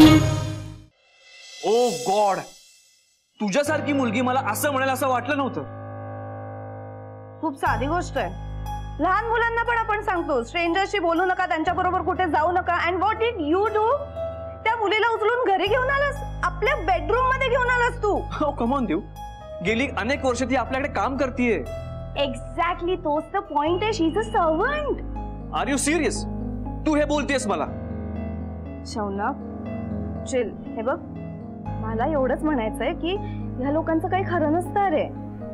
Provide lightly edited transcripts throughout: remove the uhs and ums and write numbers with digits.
ओ God, तुझ्यासारखी मुलगी मला असं म्हणाल असं वाटलं नव्हतं. खूप साधी गोष्ट आहे. लहान मुलांना पण आपण सांगतो स्ट्रेंजरशी बोलू नका, त्यांच्याबरोबर कुठे जाऊ नका. And what did you do? त्या मुलीला उचलून घरी घेऊन आलास, आपल्या बेडरूम मध्ये घेऊन आलास तू. हो कम ऑन देव, गेली अनेक वर्ष ती आपल्याकडे काम करतीये. एक्झॅक्टली तोच तर पॉइंट आहे. She is a servant. Are you serious? तू हे बोलतेस मला? शौनक चिल. हे बघ, मला एवढंच म्हणायचंय की ह्या लोकांचं काही खरं नसतं रे.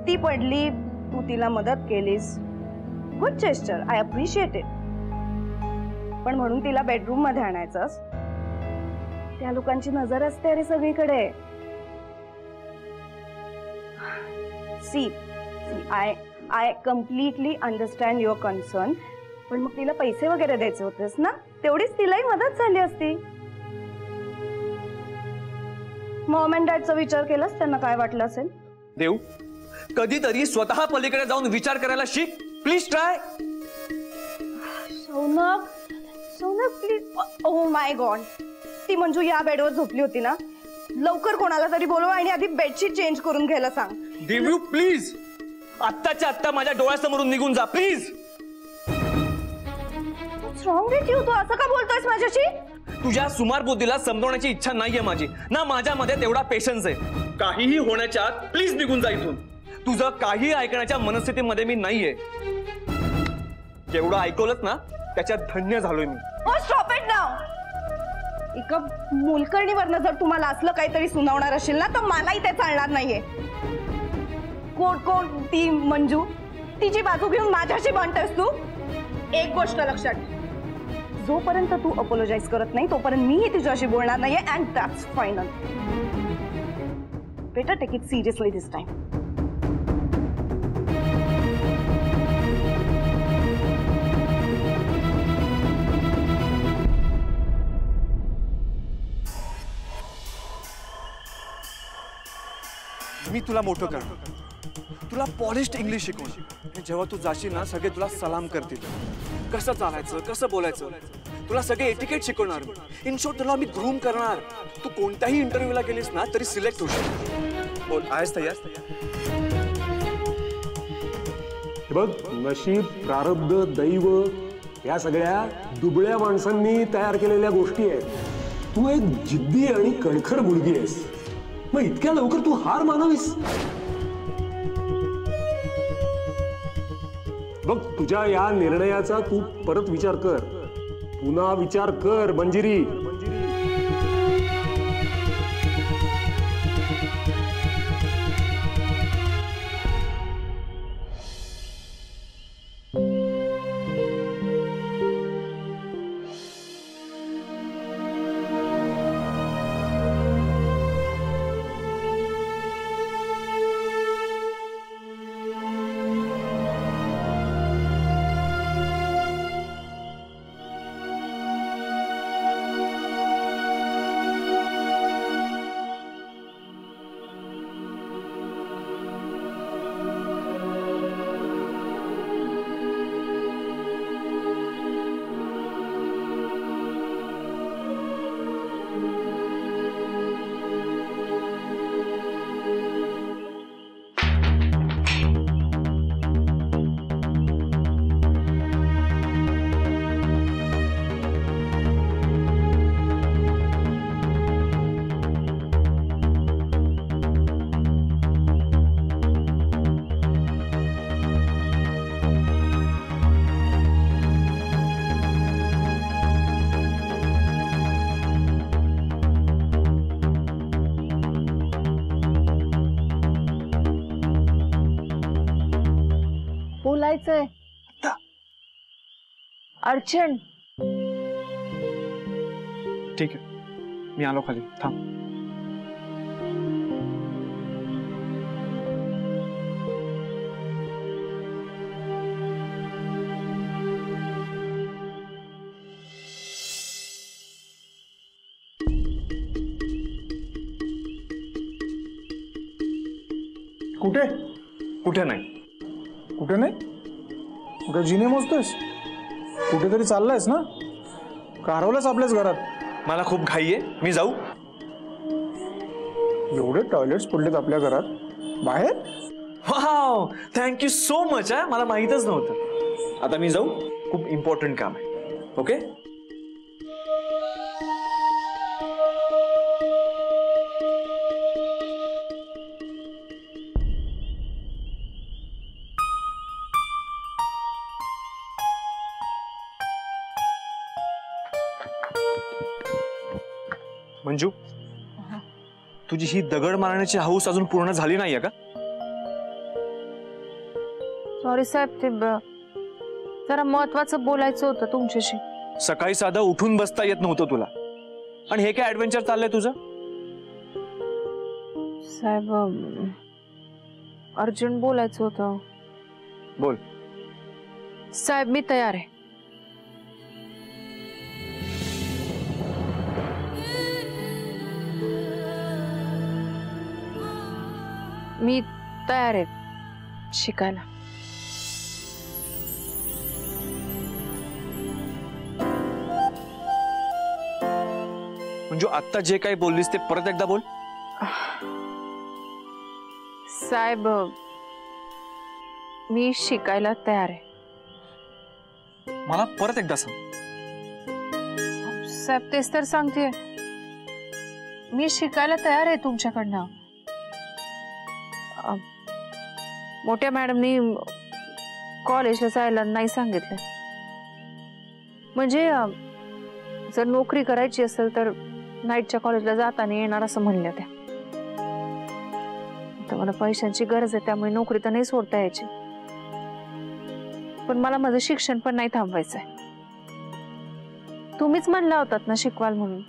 ती पडली, तू तिला मदत केलीस, good gesture, I appreciate it. पण म्हणून तिला बेडरूम मध्ये आणायचंस? त्या लोकांची नजर असते अरे सगळीकडे. See I completely understand your concern. पण मग तिला पैसे वगैरे द्यायचे होतेस ना, तेवढीच तिलाही मदत झाली असती. मॉम अँड डॅडचा विचार केलास? त्यांना काय वाटलं असेल? देव, कधीतरी स्वतः पलीकडे जाऊन विचार करायला शिक. Please try. Shaunak please. Oh my god, ती मंजू या बेडवर झोपली होती ना? लवकर कोणाला तरी बोलवा आणि आधी बेडशीट चेंज करून घ्यायला सांग. देव, प्लीज आत्ताच्या आत्ता माझ्या डोळ्यासमोरून निघून जा प्लीज. Strong with you. तू असं का बोलतोयस माझ्याशी? तुझ्या सुमार बुद्धीला समजवण्याची इच्छा नाहीये माझी, ना माझ्यामध्ये तेवढा पेशन्स आहे. काहीही होण्याच्या आत प्लीज निघून जा इथून. तुझं काही ऐकण्याच्या मनस्थितीमध्ये मी नाहीये. जेवढं ऐकवलंच ना त्याच्यात धन्य झालोय मी. ओ स्टॉप इट नाउ. एका मोलकर्णीवरनं जर तुम्हाला असलं काहीतरी सुनावणार असेल ना तर मलाही ते चालणार नाहीये. कोण ती मंजू? तिची बाजू घेऊन माझ्याशी भांडतोयस तू? एक गोष्ट लक्षात ठेव, जोपर्यंत तू अपोलोजाइज करत नाही तोपर्यंत मीही तुझ्याशी बोलणार नाहीये. And that's final. Better take it seriously this time. मी तुला मोठं करणार, तुला पॉलिश्ड इंग्लिश शिकवणार. जेव्हा तू जाशील ना सगळे तुला सलाम करतील. कसं चालायचं, कसं बोलायचं, तुला सगळे एटिकेट शिकवणार. इन शॉर्ट तुला मी ग्रूम करणार. तू कोणत्याही इंटरव्ह्यूला गेलीस ना तरी सिलेक्ट होशील. बोल, आहेस तयार? बघ, नशीब, प्रारब्ध, दैव या सगळ्या दुबळ्या माणसांनी तयार केलेल्या गोष्टी आहेत. तू एक जिद्दी आणि कणखर मुलगी आहेस. मग इतक्या लवकर तू हार मानावीस? बघ, तुझ्या या निर्णयाचा तू परत विचार कर. पुन्हा विचार कर मंजिरी. बोलायचंय अर्चन. ठीक आहे, मी आलो खाली. थांब. कुठे? कुठे नाही. कुठे नाही? कुठे जिने मोजतोयस? कुठेतरी चाललायस ना? का हरवलंस आपल्याच घरात? मला खूप घाई आहे, मी जाऊ? एवढे टॉयलेट्स पडलेत आपल्या घरात, बाहेर? Wow, thank you so much. मला माहीतच नव्हतं. आता मी जाऊ, खूप इम्पॉर्टंट काम आहे. ओके? मंजू, तुझी ही दगड मारण्याची हौस अजून पूर्ण झाली नाहीये का? सॉरी साहेब, ते जरा महत्वाचं बोलायचं होतं तुमच्याशी. सकाळी साधं उठून बसता येत नव्हतं तुला, आणि हे काय ऍडव्हेंचर चाललंय तुझं? साहेब, अर्जंट बोलायचं होतं. बोल. साहेब, मी तयार आहे. मी तयार आहे शिकायला. म्हणजे आता जे काही बोललीस ते परत एकदा बोल. साहेब, मी शिकायला तयार आहे. मला परत एकदा सांग. साहेब, तेच तर सांगते. मी शिकायला तयार आहे तुमच्याकडनं. मोठ्या मॅडमनी कॉलेजला जायला नाही सांगितलं. म्हणजे जर नोकरी करायची असेल तर नाईटच्या कॉलेजला जाताना येणार असं म्हणल्या त्या. तर मला पैशांची गरज आहे, त्यामुळे नोकरी तर नाही सोडता यायची. पण मला माझं शिक्षण पण नाही थांबवायचंय. तुम्हीच म्हणला होतात ना शिकवाल म्हणून.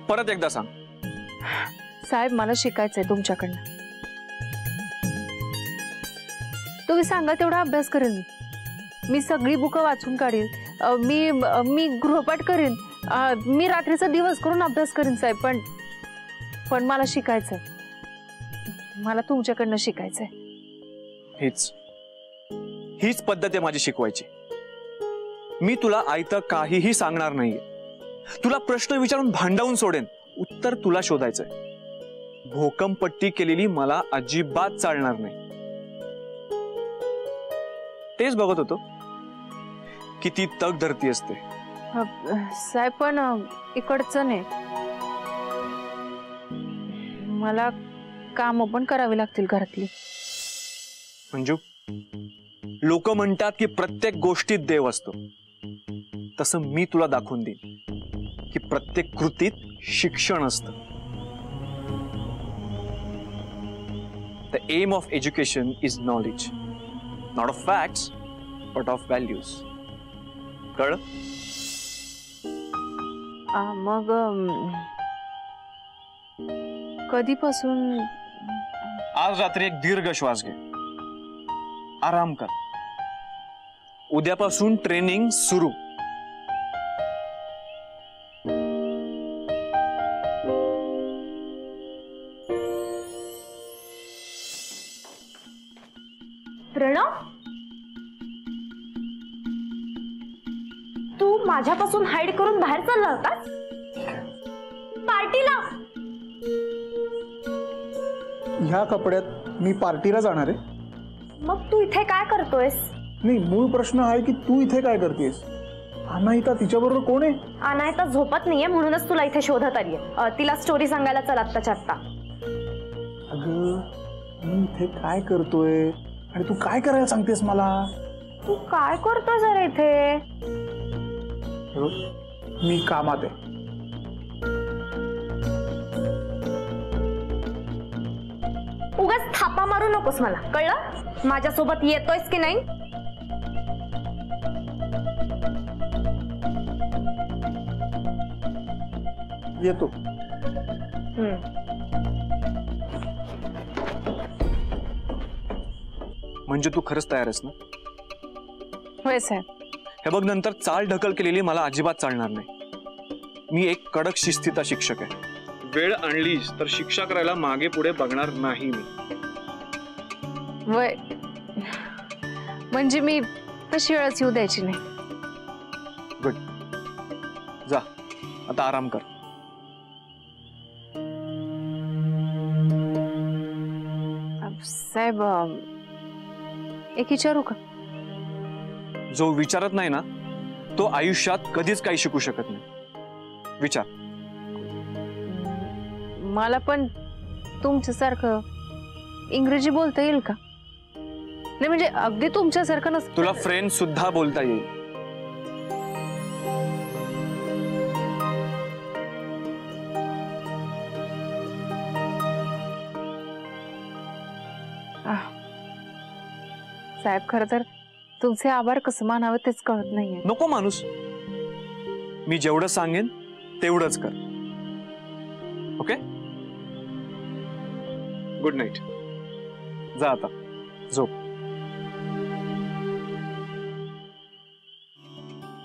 परत एकदा सांग. साहेब, मला शिकायचंय तुमच्याकडनं. तुम्ही सांगा तेवढा अभ्यास करेन. मी सगळी बुकं वाचून काढीन. मी गृहपाठ करेन. मी रात्रीचा दिवस करून अभ्यास करेन साहेब. पण मला शिकायचंय. मला तुमच्याकडनं शिकायचंय. हीच पद्धत आहे माझी शिकवायची. मी तुला आयतं काहीही सांगणार नाहीये. तुला प्रश्न विचारून भांडावून सोडेन. उत्तर तुला शोधायचंय. भोकमपट्टी केलेली मला अजिबात चालणार नाही. तेच बघत होतो किती तग धरती असते. साहेब, पण इकडचं नाही. मला काम पण करावी लागतील घरातली. मंजू, लोक म्हणतात की प्रत्येक गोष्टीत देव असतो. तसं मी तुला दाखवून देईन की प्रत्येक कृतीत शिक्षण असतं. The aim of education is knowledge, not of facts, but of values. कळलं? मग कधीपासून? आज रात्री एक दीर्घ श्वास घे, आराम कर. उद्यापासून ट्रेनिंग सुरू. प्रणव, तू माझ्यापासून हाईड करून बाहेर चालला होतास पार्टीला? ह्या कपड्यात मी पार्टीला जाणार आहे. मग तू इथे काय करतोयस? नाही, मूळ प्रश्न आहे की तू इथे काय करतेस? अनाहिता तिच्याबरोबर कोण आहे? अनाहिता झोपत नाहीये म्हणूनच तुला इथे शोधत आलीये. तिला स्टोरी सांगायला चल आत्ताच्या आत्ता. अगं, मी इथे काय करतोय आणि तू काय करायला सांगतेस मला? तू काय करतोय जरा इथे? मी कामात आहे. उगाच थापा मारू नकोस मला, कळलं? माझ्यासोबत येतोयस की नाही? येतो. म्हणजे तू खरंच तयार आहेस ना? होय साहेब. हे बघ, नंतर चाल ढकल केलेली मला अजिबात चालणार नाही. मी एक कडक शिस्तीचा शिक्षक आहे. वेळ आणलीस तर शिक्षा करायला मागे पुढे बघणार नाही मी. वय म्हणजे मी तशी वेळच येऊ द्यायची नाही. गुड. आता आराम कर. साहेब एक विचारू का? जो विचारत नाही ना तो आयुष्यात कधीच काही शिकू शकत नाही. विचार. मला पण तुमच्यासारखं इंग्रजी बोलता येईल का? नाही म्हणजे अगदी तुमच्यासारखं नसतं. तुला फ्रेंच सुद्धा बोलता येईल. साहेब खरं तर तुमचे आभार कसं मानावं तेच कळत नाहीये. नको माणूस. मी जेवढं सांगेन तेवढंच कर. ओके. Good night. जा आता झोप.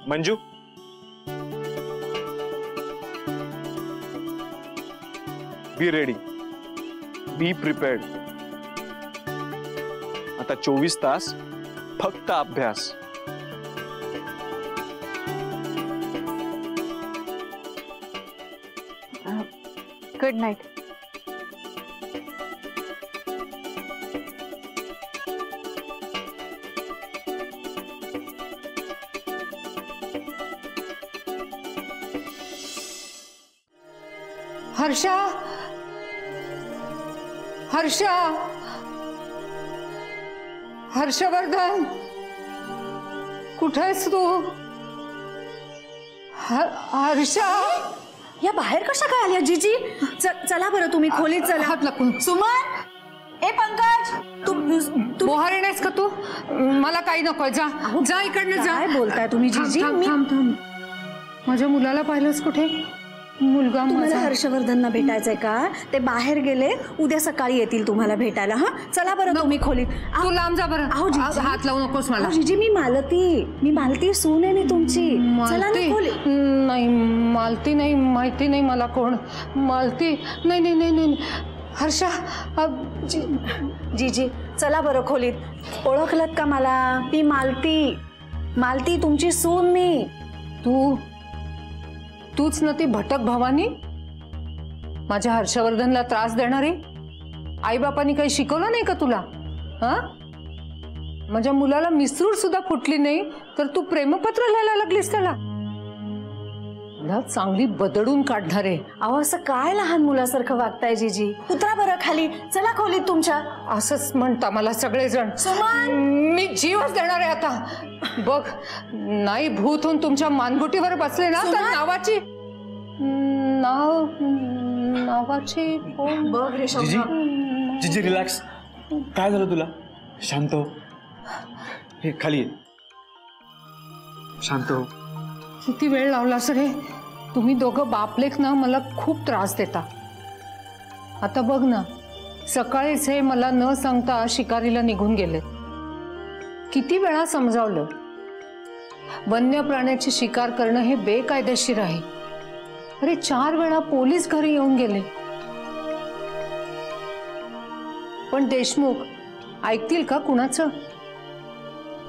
Manju be ready. Be prepared. आता 24 तास फक्त अभ्यास. Good night. हर्षा, हर्षा, हर्षवर्धन, कुठे आहेस तू? हर्षा, या बाहेर कशा काय आल्या जीजी? चला बरं तुम्ही खोलीत चला. हात लागून. सुमन, ए पंकज, तू बोहारी नाहीस का तू? मला काही नकोय. जा जा इकडनं जा. काय बोलताय तुम्ही जीजी? थांब थांब. माझ्या मुलाला पाहिलंस कुठे? मुलगा तुम्हाला माझा. हर्षवर्धनना भेटायचंय का? ते बाहेर गेले, उद्या सकाळी येतील तुम्हाला भेटायला. हा चला बरं तुम्ही खोलीत. तू लांब जा बरं. अहो, जीजी. हात लावू नकोस मला. जीजी मी मालती सून आहे मी तुमची. चला ना खोलीत. नाही मालती नाही, माहिती नाही मला कोण मालती. नाही नाही नाही नाही. हर्षा, जीजी चला बरं खोलीत. ओळखलत का मला? मी मालती तुमची सून मी. तूच ना ती भटक भवानी, माझ्या हर्षवर्धनला त्रास देणारी. आईबापांनी काही शिकवलं नाही का तुला? हा, माझ्या मुलाला मिसरूड सुद्धा फुटली नाही तर तू प्रेमपत्र लिहायला लागलीस त्याला. मला चांगली बदडून काढणार आहे. अहो असं काय लहान मुलासारखं वागताय जीजी? उतरा बरं खाली. चला खोलीत तुमच्या. असंच म्हणता मला सगळेजण. सुमन, मी जीवच देणार आहे आता. बघ, नाही भूत होऊन तुमच्या मानगुटीवर बसले ना तर नावाची बघ रे जीजी, जीजी रिलॅक्स. काय झालं तुला? शांत हो. हे खाली ये. शांत हो. किती वेळ लावला सर हे? तुम्ही दोघं बापलेक ना मला खूप त्रास देता. आता बघ ना, सकाळीच हे मला न सांगता शिकारीला निघून गेले. किती वेळा समजावलं, वन्य प्राण्याची शिकार करणं हे बेकायदेशीर आहे. अरे 4 वेळा पोलीस घरी येऊन गेले. पण देशमुख ऐकतील का कुणाचं?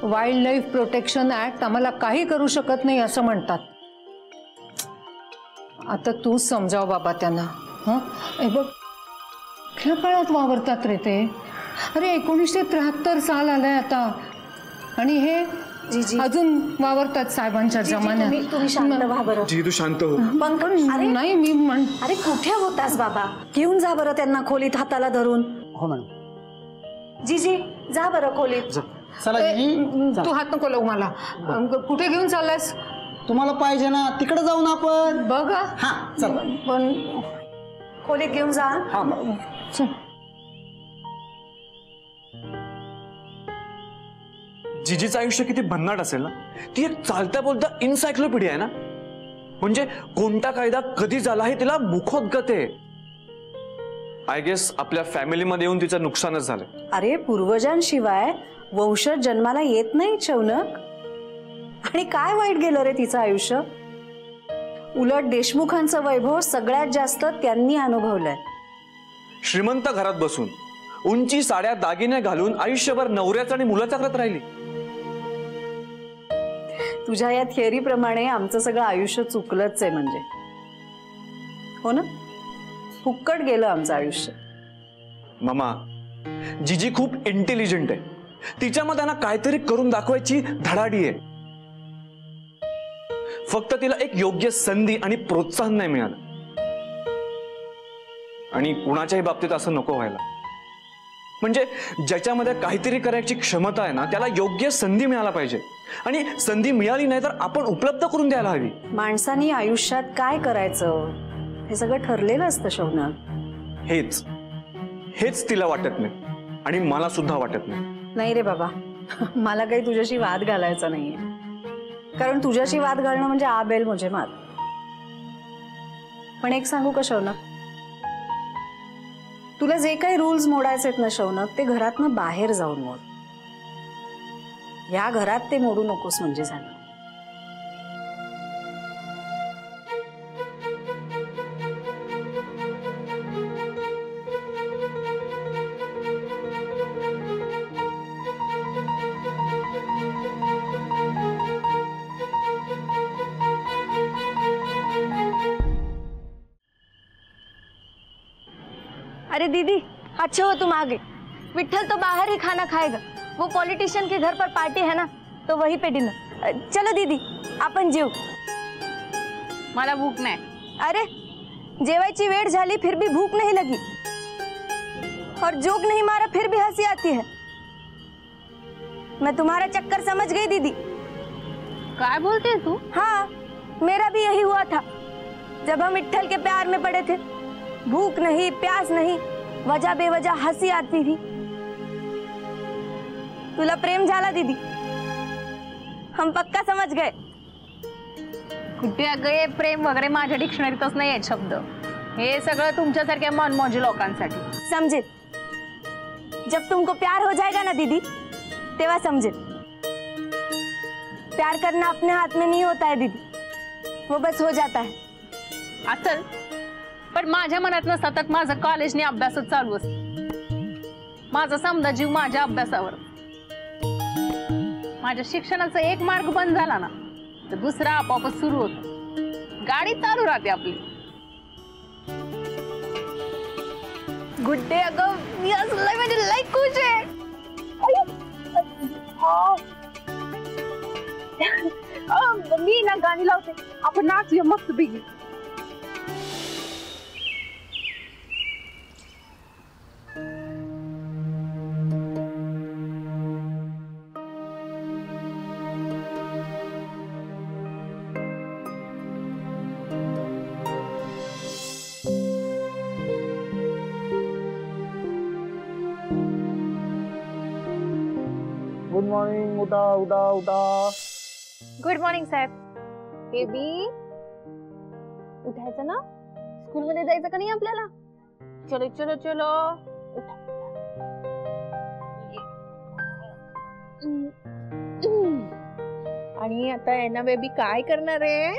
वाईल्ड लाईफ प्रोटेक्शन ऍक्ट आम्हाला काही करू शकत नाही असं म्हणतात. आता तूच समजाव बाबा त्यांना. हा, हे बघ, कुठल्या काळात वावरतात रे ते? अरे 1973 साल आलाय आता आणि हे जीजी अजून वावरतात साहेबांच्या जमान्यात. तुम्ही शांत व्हा बरं. जीजी तू शांत हो. अरे नाही मी अरे कुठे होतास बाबा? घेऊन जा बरं त्यांना खोलीत हाताला धरून. हो मॅडम. जीजी जा बरं खोलीत. चला जीजी. तू हात नको लावू मला. कुठे घेऊन चाललायस? तुम्हाला पाहिजे ना तिकडे जाऊन आपण. बघ हा चला. पण खोलीत घेऊन जा. हा चल. जीजीचं आयुष्य किती भन्नाट असेल ना. ती एक चालता बोलता इन्सायक्लोपीडिया आहे ना. म्हणजे कोणता कायदा कधी झाला हे तिला मुखोद्गत आहे. आय गेस आपल्या फॅमिलीमध्ये येऊन तिचं नुकसानच झालं. अरे पूर्वजांशिवाय वंशज जन्माला येत नाही शौनक. आणि काय वाईट गेलं रे तिचं आयुष्य? उलट देशमुखांचं वैभव सगळ्यात जास्त त्यांनी अनुभवलंय. श्रीमंत घरात बसून उंची साड्या दागिने घालून आयुष्यभर नवऱ्याचं आणि मुलाचं करत राहिली. तुझ्या या थिअरी प्रमाणे आमचं सगळं आयुष्य चुकलंच आहे. म्हणजे हो ना, फुक्कट गेलं आमचं आयुष्य. मामा, जीजी खूप इंटेलिजंट आहे. तिच्यामध्ये ना काहीतरी करून दाखवायची धडाडी आहे. फक्त तिला एक योग्य संधी आणि प्रोत्साहन नाही मिळालं. आणि कुणाच्याही बाबतीत असं नको व्हायला. म्हणजे ज्याच्यामध्ये काहीतरी करायची क्षमता आहे ना, त्याला योग्य संधी मिळायला पाहिजे. आणि संधी मिळाली नाही तर आपण उपलब्ध करून द्यायला हवी. माणसानी आयुष्यात काय करायचं हे सगळं ठरलेलं असतं शौनक. हेच तिला वाटत नाही आणि मला सुद्धा वाटत नाही. नाही रे बाबा, मला काही तुझ्याशी वाद घालायचा नाहीये. कारण तुझ्याशी वाद घालणं म्हणजे आबेल म्हणजे मार. पण एक सांगू का शौनक, तुला जे काही रूल्स मोडायचे आहेत ना शौनक, ते घरातनं बाहेर जाऊन मोड. या घरात ते मोडू नकोस म्हणजे झालं. अरे दीदी, अच्छे हो तुम आ गए. विट्ठल तो बाहर ही खाना खाएगा. वो पॉलिटिशियन के घर पर पार्टी है ना, तो वहीं पे डिनर. चलो दीदी, आपण जेव. मला भूक नाही. अरे जेवायची वेळ झाली फिर भी भूख नहीं लगी. और जोक नहीं मारा फिर भी हंसी आती है. मैं तुम्हारा चक्कर समझ गई दीदी. काय बोलते तू? हाँ, मेरा भी यही हुआ था जब हम विट्ठल के प्यार में पड़े थे. भूख नहीं, प्यास नहीं, वजह बेवजह हंसी आती थी. तुला प्रेम झाला दीदी, हम पक्का समझ गए. कुठे अगं प्रेम वगैरे माझ्या डिक्शनरीतच नाही आहेत शब्द. हे सगळं तुमच्यासारख्या मनमौजी लोकांसाठी. समझे. जब तुमको प्यार हो जाएगा ना दीदी, तेव्हा समझे. प्यार करना अपने हाथ में नहीं होता है दीदी, वो बस हो जाता है. असल पण माझ्या मनातनं सतत माझं कॉलेजने अभ्यासच चालू असतं. माझा समजा जीव माझ्या अभ्यासावर. माझ्या शिक्षणाचा एक मार्ग बंद झाला ना तर दुसरा आपोआपच सुरू होतो. गाडी चालू राहते आपली. गुड्डे, अगं मी असलंय म्हणजे लई खुश आहे. मी ना गाणी लावते, आपण नाचूया मस्त पैकी. Good morning. उठा उठा उठा. गुड मॉर्निंग साहेब. बेबी उठायचं ना, स्कूल मध्ये जायचं का नाही आपल्याला? चलो चलो चलो. आणि आता आहे ना बेबी काय करणार आहे?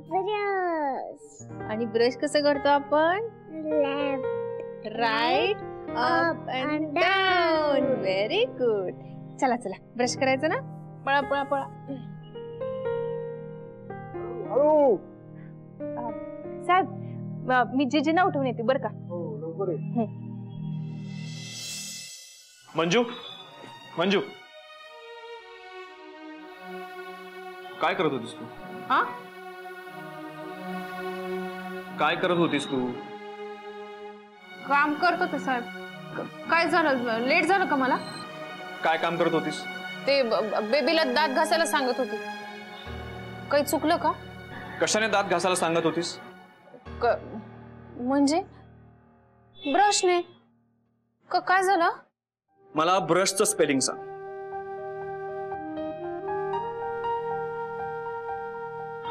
ब्रश. आणि ब्रश कसं करतो आपण? Left right up and down. Very good. चला चला ब्रश करायचं ना. पळा पळा पळा. साहेब मी जीजींना उठवून येते बरं का. मंजू, मंजू, काय करत होतीस तू? हा, काय करत होतीस तू? काम करत होते साहेब. काय झालं? लेट झालं का मला? काय काम करत होतीस? ते बेबीला दात घासायला सांगत होती. काही चुकलं का? कशाने दात घासायला सांगत होतीस? म्हणजे ब्रशने. काय झालं? मला ब्रशचं स्पेलिंग सांग.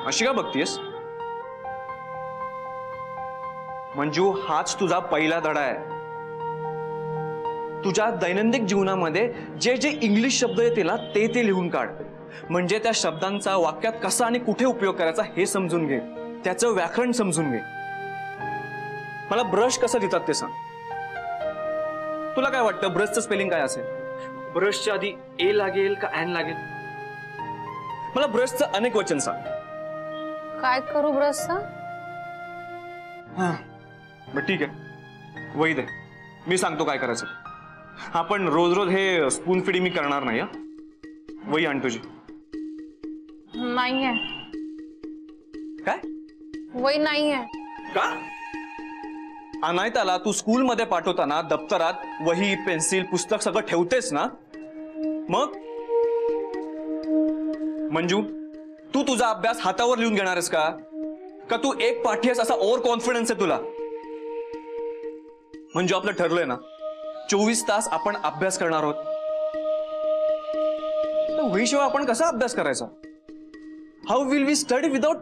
अशी का बघतीयस? मंजू, हाच तुझा पहिला धडा आहे. तुझ्या दैनंदिन जीवनामध्ये जे जे इंग्लिश शब्द येतील ना ते लिहून काढ. म्हणजे त्या शब्दांचा वाक्यात कसा आणि कुठे उपयोग करायचा हे समजून घे. त्याचं व्याकरण समजून घे. मला ब्रश कसं लिहितात ते सांग. तुला काय वाटतं ब्रशचं स्पेलिंग काय असेल? ब्रशच्या आधी ए लागेल का एन लागेल? मला ब्रशचं अनेक वचन सांग. काय करू ब्रशचं? बरं ठीक आहे, वही दे, मी सांगतो काय करायचं. हा पण रोज रोज हे स्पून फिडिंग मी करणार नाही. वही आण तुझी. नाहीये, काय वही नाहीये. का? अनायताला तू स्कूलमध्ये पाठवताना दप्तरात वही, पेन्सिल, पुस्तक सगळं ठेवतेस ना? मग मंजू, तू तुझा अभ्यास हातावर लिहून घेणार आहेस का तू एक पाठी आहेस असा ओव्हर कॉन्फिडन्स आहे तुला? मंजू, आपलं ठरलंय ना, 24 तास आपण अभ्यास करणार आहोत. तर वहीशिवाय आपण कसा अभ्यास करायचा? How will we study without?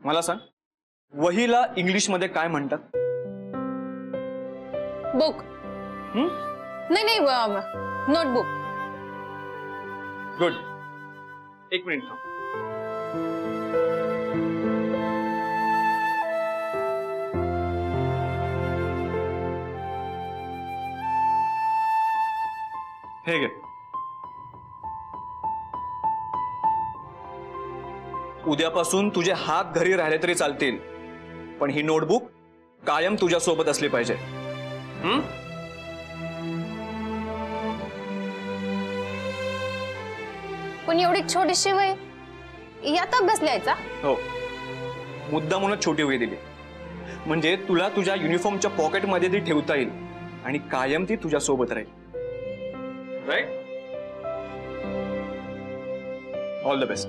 मला सांग, वहीला इंग्लिश मध्ये काय म्हणतात? बुक. नाही नाही, नोटबुक. गुड. एक मिनिट थांब. हे घे. उद्यापासून तुझे हात घरी राहिले तरी चालतील, पण ही नोटबुक कायम तुझ्या सोबत असली पाहिजे. पण एवढी छोटीशी वही, यात अभ्यास लिहायचा? हो, मुद्दामूनच छोटी वही दिली, म्हणजे तुला तुझ्या युनिफॉर्मच्या पॉकेटमध्ये ती ठेवता येईल आणि कायम ती तुझ्या सोबत राहील. राईट? All the best.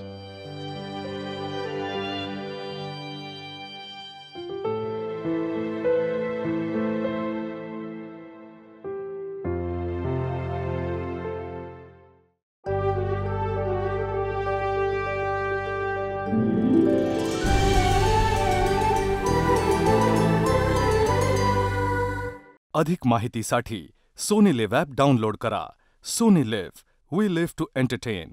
अधिक माहितीसाठी सोनी लिव्ह ॲप डाउनलोड करा. Sony Liv, we live to entertain.